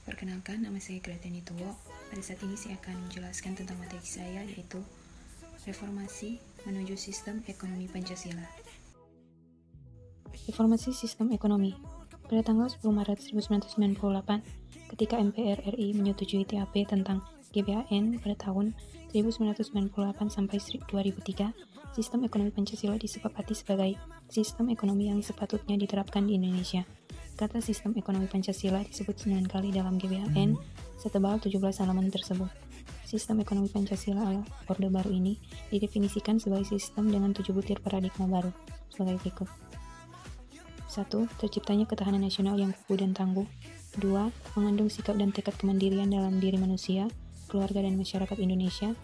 Perkenalkan, nama saya Greteni Tuwo. Pada saat ini saya akan menjelaskan tentang materi saya, yaitu Reformasi menuju Sistem Ekonomi Pancasila. Reformasi Sistem Ekonomi. Pada tanggal 10 Maret 1998, ketika MPR RI menyetujui TAP tentang GBHN pada tahun 1998 sampai 2003, sistem ekonomi Pancasila disepakati sebagai sistem ekonomi yang sepatutnya diterapkan di Indonesia. Kata sistem ekonomi Pancasila disebut 9 kali dalam GBHN setebal 17 halaman tersebut. Sistem ekonomi Pancasila ala Orde Baru ini didefinisikan sebagai sistem dengan 7 butir paradigma baru sebagai berikut. 1. Terciptanya ketahanan nasional yang kukuh dan tangguh. 2. Mengandung sikap dan tekad kemandirian dalam diri manusia, keluarga dan masyarakat Indonesia.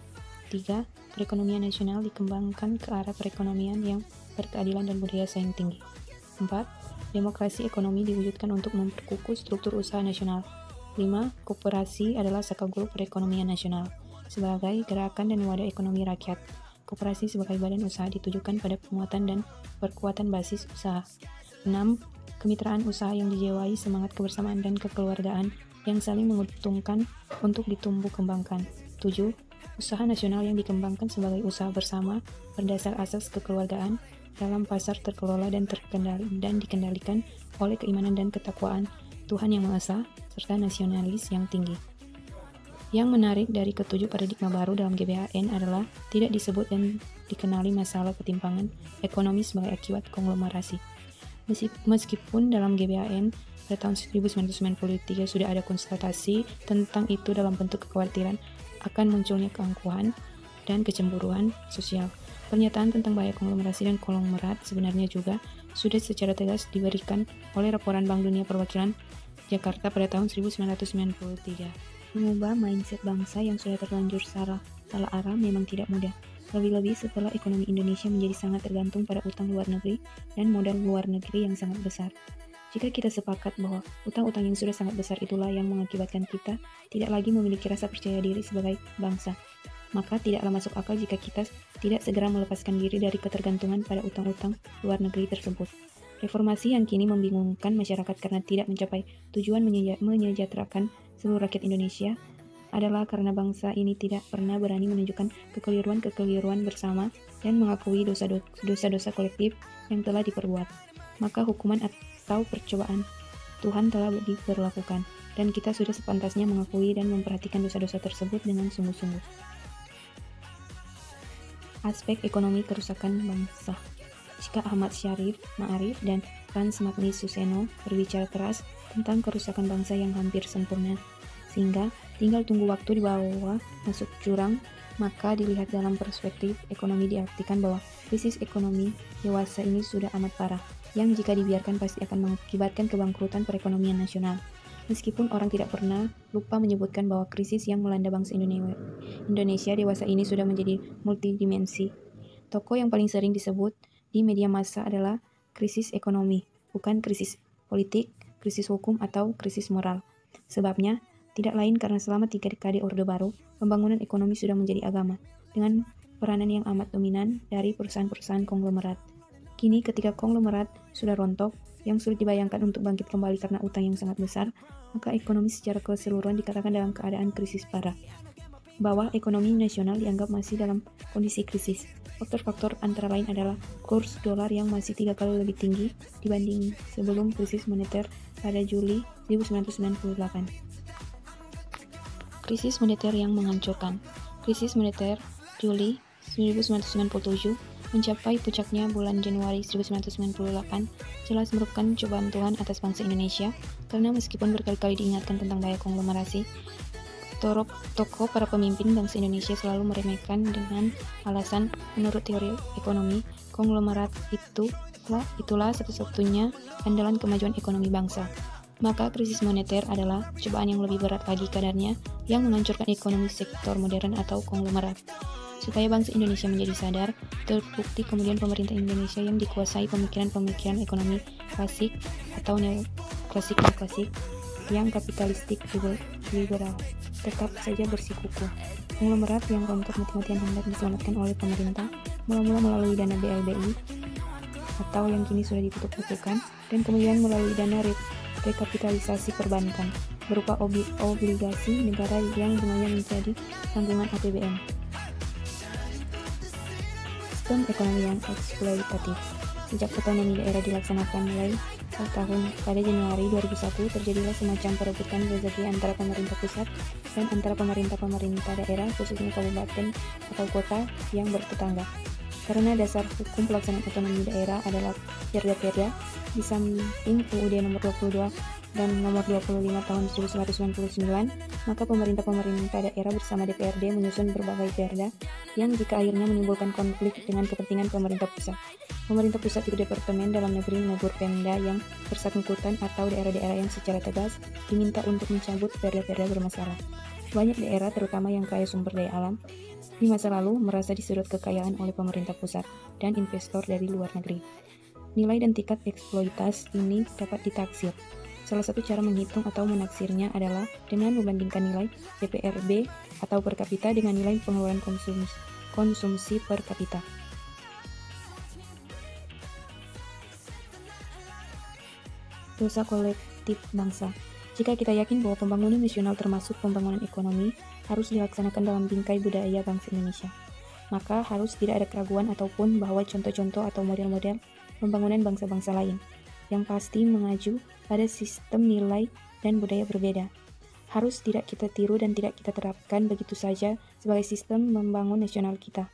3. Perekonomian nasional dikembangkan ke arah perekonomian yang berkeadilan dan budaya saing tinggi. 4. Demokrasi ekonomi diwujudkan untuk memperkukuh struktur usaha nasional. 5. Koperasi adalah sakaguru perekonomian nasional sebagai gerakan dan wadah ekonomi rakyat. Koperasi sebagai badan usaha ditujukan pada penguatan dan perkuatan basis usaha. 6. Kemitraan usaha yang dijiwai semangat kebersamaan dan kekeluargaan yang saling menguntungkan untuk ditumbuh kembangkan. 7. Usaha nasional yang dikembangkan sebagai usaha bersama berdasar asas kekeluargaan dalam pasar terkelola dan dikendalikan oleh keimanan dan ketakwaan Tuhan Yang Maha Esa serta nasionalis yang tinggi. Yang menarik dari ketujuh paradigma baru dalam GBHN adalah tidak disebut dan dikenali masalah ketimpangan ekonomi sebagai akibat konglomerasi. Meskipun dalam GBHN pada tahun 1993 sudah ada konstatasi tentang itu dalam bentuk kekhawatiran akan munculnya keangkuhan dan kecemburuan sosial. Pernyataan tentang bahaya konglomerasi dan konglomerat sebenarnya juga sudah secara tegas diberikan oleh Laporan Bank Dunia Perwakilan Jakarta pada tahun 1993. Mengubah mindset bangsa yang sudah terlanjur salah arah memang tidak mudah. Lebih-lebih setelah ekonomi Indonesia menjadi sangat tergantung pada utang luar negeri dan modal luar negeri yang sangat besar. Jika kita sepakat bahwa utang-utang yang sudah sangat besar itulah yang mengakibatkan kita tidak lagi memiliki rasa percaya diri sebagai bangsa, maka tidaklah masuk akal jika kita tidak segera melepaskan diri dari ketergantungan pada utang-utang luar negeri tersebut. Reformasi yang kini membingungkan masyarakat karena tidak mencapai tujuan menyejahterakan seluruh rakyat Indonesia adalah karena bangsa ini tidak pernah berani menunjukkan kekeliruan bersama dan mengakui dosa-dosa kolektif yang telah diperbuat. Maka hukuman atau percobaan Tuhan telah diberlakukan, dan kita sudah sepantasnya mengakui dan memperhatikan dosa-dosa tersebut dengan sungguh-sungguh. Aspek ekonomi kerusakan bangsa. Jika Ahmad Syarif Ma'arif dan Frans Magnus Suseno berbicara keras tentang kerusakan bangsa yang hampir sempurna, sehingga tinggal tunggu waktu dibawa masuk jurang, maka dilihat dalam perspektif ekonomi diartikan bahwa krisis ekonomi dewasa ini sudah amat parah, yang jika dibiarkan pasti akan mengakibatkan kebangkrutan perekonomian nasional. Meskipun orang tidak pernah lupa menyebutkan bahwa krisis yang melanda bangsa Indonesia dewasa ini sudah menjadi multidimensi. Tokoh yang paling sering disebut di media massa adalah krisis ekonomi, bukan krisis politik, krisis hukum, atau krisis moral. Sebabnya, tidak lain karena selama 3 dekade Orde Baru, pembangunan ekonomi sudah menjadi agama, dengan peranan yang amat dominan dari perusahaan-perusahaan konglomerat. Kini ketika konglomerat sudah rontok, yang sulit dibayangkan untuk bangkit kembali karena utang yang sangat besar, maka ekonomi secara keseluruhan dikatakan dalam keadaan krisis parah. Bahwa ekonomi nasional dianggap masih dalam kondisi krisis. Faktor-faktor antara lain adalah kurs dolar yang masih 3 kali lebih tinggi dibanding sebelum krisis moneter pada Juli 1998. Krisis moneter yang menghancurkan. Krisis moneter Juli 1997 mencapai puncaknya bulan Januari 1998 jelas merupakan cobaan Tuhan atas bangsa Indonesia karena meskipun berkali-kali diingatkan tentang bahaya konglomerasi, tokoh para pemimpin bangsa Indonesia selalu meremehkan dengan alasan menurut teori ekonomi, konglomerat itulah satu-satunya andalan kemajuan ekonomi bangsa. Maka krisis moneter adalah cobaan yang lebih berat lagi kadarnya yang menghancurkan ekonomi sektor modern atau konglomerat. Supaya bangsa Indonesia menjadi sadar, terbukti kemudian pemerintah Indonesia yang dikuasai pemikiran-pemikiran ekonomi klasik atau neoklasik yang kapitalistik liberal tetap saja bersikukuh. Konglomerat yang rontok mati-matian hendak diselamatkan oleh pemerintah mula-mula melalui dana BLBI atau yang kini sudah ditutup bukukan dan kemudian melalui dana rekapitalisasi perbankan berupa obligasi negara yang bunganya menjadi tanggungan APBN. Sistem ekonomi yang eksploitatif. Sejak otonomi daerah dilaksanakan mulai pada Januari 2001, terjadilah semacam perebutan rezeki antara pemerintah pusat dan antara pemerintah daerah, khususnya kabupaten atau kota yang bertetangga. Karena dasar hukum pelaksanaan otonomi daerah adalah Perda-Perda, di samping UUD nomor 22 dan nomor 25 tahun 1999, maka pemerintah daerah bersama DPRD menyusun berbagai perda yang jika akhirnya menimbulkan konflik dengan kepentingan pemerintah pusat. Pemerintah pusat di Departemen Dalam Negeri menegur Pemda yang bersangkutan atau daerah-daerah yang secara tegas diminta untuk mencabut perda-perda bermasalah. Banyak daerah, terutama yang kaya sumber daya alam, di masa lalu merasa disedot kekayaan oleh pemerintah pusat dan investor dari luar negeri. Nilai dan tingkat eksploitasi ini dapat ditaksir. Salah satu cara menghitung atau menaksirnya adalah dengan membandingkan nilai DPRB atau per kapita dengan nilai pengeluaran konsumsi per kapita. Dosa kolektif bangsa. Jika kita yakin bahwa pembangunan nasional termasuk pembangunan ekonomi harus dilaksanakan dalam bingkai budaya bangsa Indonesia, maka harus tidak ada keraguan ataupun bahwa contoh-contoh atau model-model pembangunan bangsa-bangsa lain yang pasti mengacu pada sistem nilai dan budaya berbeda harus tidak kita tiru dan tidak kita terapkan begitu saja sebagai sistem membangun nasional kita.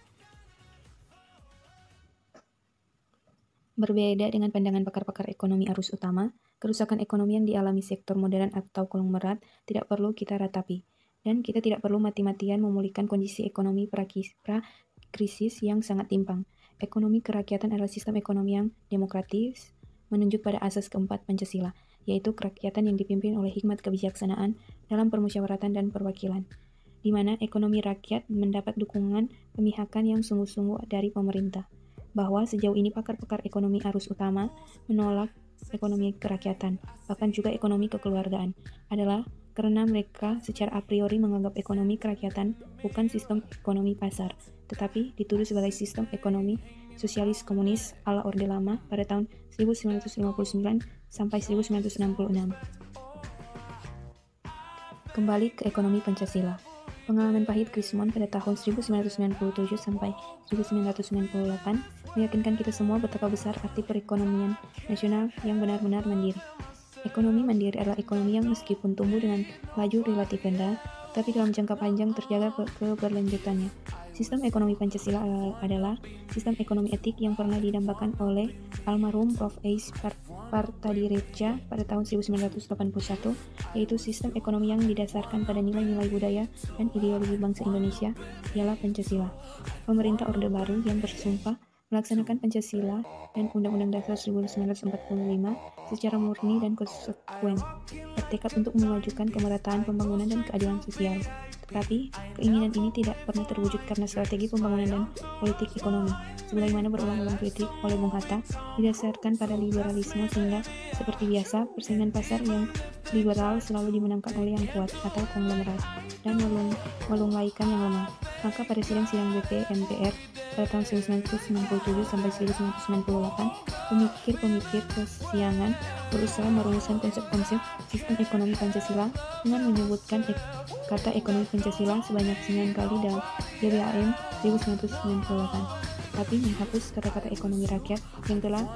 Berbeda dengan pandangan pakar-pakar ekonomi arus utama, kerusakan ekonomi yang dialami sektor modern atau konglomerat tidak perlu kita ratapi, dan kita tidak perlu mati-matian memulihkan kondisi ekonomi pra-krisis yang sangat timpang. Ekonomi kerakyatan adalah sistem ekonomi yang demokratis, menunjuk pada asas keempat Pancasila, yaitu kerakyatan yang dipimpin oleh hikmat kebijaksanaan dalam permusyawaratan dan perwakilan, di mana ekonomi rakyat mendapat dukungan pemihakan yang sungguh-sungguh dari pemerintah. Bahwa sejauh ini pakar-pakar ekonomi arus utama menolak ekonomi kerakyatan, bahkan juga ekonomi kekeluargaan, adalah karena mereka secara a priori menganggap ekonomi kerakyatan bukan sistem ekonomi pasar, tetapi dituduh sebagai sistem ekonomi sosialis komunis ala Orde Lama pada tahun 1959 sampai 1966. Kembali ke ekonomi Pancasila. Pengalaman pahit Krismon pada tahun 1997 sampai 1998 meyakinkan kita semua betapa besar arti perekonomian nasional yang benar-benar mandiri. Ekonomi mandiri adalah ekonomi yang meskipun tumbuh dengan laju relatif rendah, tapi dalam jangka panjang terjaga keberlanjutannya. Sistem ekonomi Pancasila adalah sistem ekonomi etik yang pernah didambakan oleh almarhum Prof. Eis Partadireja pada tahun 1981, yaitu sistem ekonomi yang didasarkan pada nilai-nilai budaya dan ideologi bangsa Indonesia, ialah Pancasila. Pemerintah Orde Baru yang bersumpah melaksanakan Pancasila dan Undang-Undang Dasar 1945 secara murni dan konsekuen, bertekad untuk memajukan kemerataan pembangunan dan keadilan sosial. Tetapi, keinginan ini tidak pernah terwujud karena strategi pembangunan dan politik ekonomi, sebagaimana berulang-ulang kritik oleh Bung Hatta, didasarkan pada liberalisme sehingga, seperti biasa, persaingan pasar yang liberal selalu dimenangkan oleh yang kuat atau konglomerat, dan melunglaikan yang lemah. Maka pada sidang-sidang MPR pada tahun 1997 sampai 1998, pemikir-pemikir kesiangan berusaha merumuskan konsep-konsep sistem ekonomi Pancasila dengan menyebutkan kata ekonomi Pancasila sebanyak 9 kali dalam GBHM 1998, tapi menghapus kata-kata ekonomi rakyat yang telah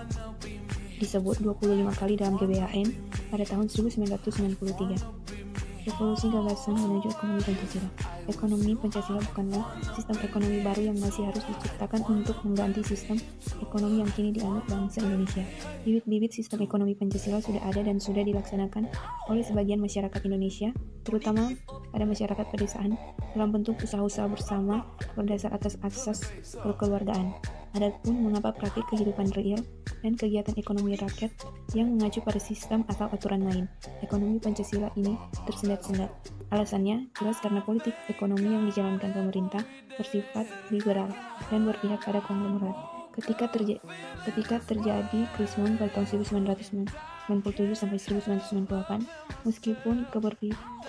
disebut 25 kali dalam GBHM pada tahun 1993. Revolusi gagasan menuju ekonomi Pancasila. Ekonomi Pancasila bukanlah sistem ekonomi baru yang masih harus diciptakan untuk mengganti sistem ekonomi yang kini dianut bangsa Indonesia. Bibit-bibit sistem ekonomi Pancasila sudah ada dan sudah dilaksanakan oleh sebagian masyarakat Indonesia, terutama pada masyarakat pedesaan, dalam bentuk usaha-usaha bersama berdasar atas asas kekeluargaan. Adapun mengapa praktik kehidupan real dan kegiatan ekonomi rakyat yang mengacu pada sistem atau aturan main ekonomi Pancasila ini tersendat-sendat? Alasannya jelas karena politik ekonomi yang dijalankan pemerintah bersifat liberal dan berpihak pada konglomerat. Ketika terjadi Krismon pada tahun 1997 sampai 1998, meskipun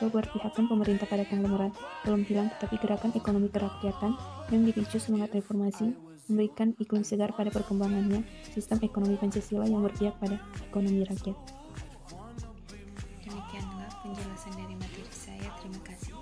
keberpihakan pemerintah pada konglomerat belum hilang, tetapi gerakan ekonomi kerakyatan yang dipicu semangat reformasi memberikan iklim segar pada perkembangannya sistem ekonomi Pancasila yang berpihak pada ekonomi rakyat. penjelasan dari materi saya. Terima kasih.